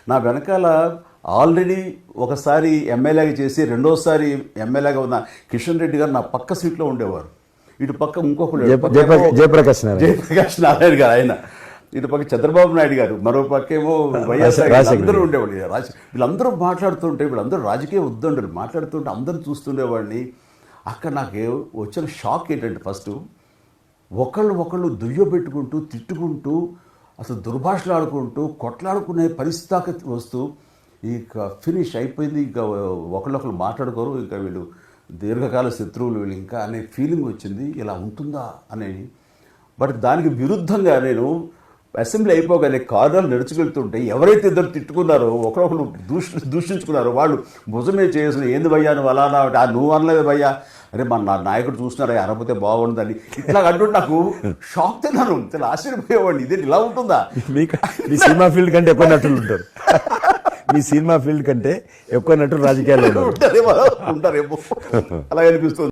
నా వెనకాల ఆల్రెడీ ఒకసారి ఎమ్మెల్యేగా చేసి రెండోసారి ఎమ్మెల్యేగా ఉన్న కిషన్ రెడ్డి గారు నా పక్క సీట్లో ఉండేవారు. ఇటు పక్క ఇంకొకరు జయప్రకాష్ నారాయణ గారు ఆయన, ఇటు పక్క చంద్రబాబు నాయుడు గారు, మరో పక్కేమో వైఎస్ఆర్ అందరూ ఉండేవాళ్ళు. వీళ్ళందరూ మాట్లాడుతుంటే, వీళ్ళందరూ రాజకీయ ఉద్దండులు మాట్లాడుతుంటే అందరూ చూస్తుండేవాడిని. అక్కడ నాకు వచ్చిన షాక్ ఏంటంటే, ఫస్ట్ ఒకళ్ళు దుయ్యబెట్టుకుంటూ తిట్టుకుంటూ అసలు దుర్భాషలు ఆడుకుంటూ కొట్లాడుకునే పరిస్థితి వస్తూ ఇక ఫినిష్ అయిపోయింది, ఇంకా ఒకళ్ళొకళ్ళు మాట్లాడుకోరు, ఇంకా వీళ్ళు దీర్ఘకాల శత్రువులు వీళ్ళు ఇంకా అనే ఫీలింగ్ వచ్చింది. ఇలా ఉంటుందా అని. బట్ దానికి విరుద్ధంగా నేను అసెంబ్లీ అయిపోగానే కారులో నడుచుకెళ్తుంటే ఎవరైతే ఇద్దరు తిట్టుకున్నారో, ఒకరొకరు దూషించుకున్నారో వాళ్ళు భుజమే చేసిన ఏంది భయ్యా నువ్వు అలా నువ్వు అనలేదు భయ్యా, అరే నా నాయకుడు చూస్తున్నారా అనకపోతే బాగుండదని ఇట్లా అంటుంటే నాకు షాక్ తిన్నాను. చాలా ఆశ్చర్యపోయేవాడిని, ఇదే ఇలా ఉంటుందా. మీ సినిమా ఫీల్డ్ కంటే ఎక్కువ నటులు ఉంటారు, మీ సినిమా ఫీల్డ్ కంటే ఎక్కువ నటులు రాజకీయాల్లో ఉంటారేమో అలా అనిపిస్తుంది.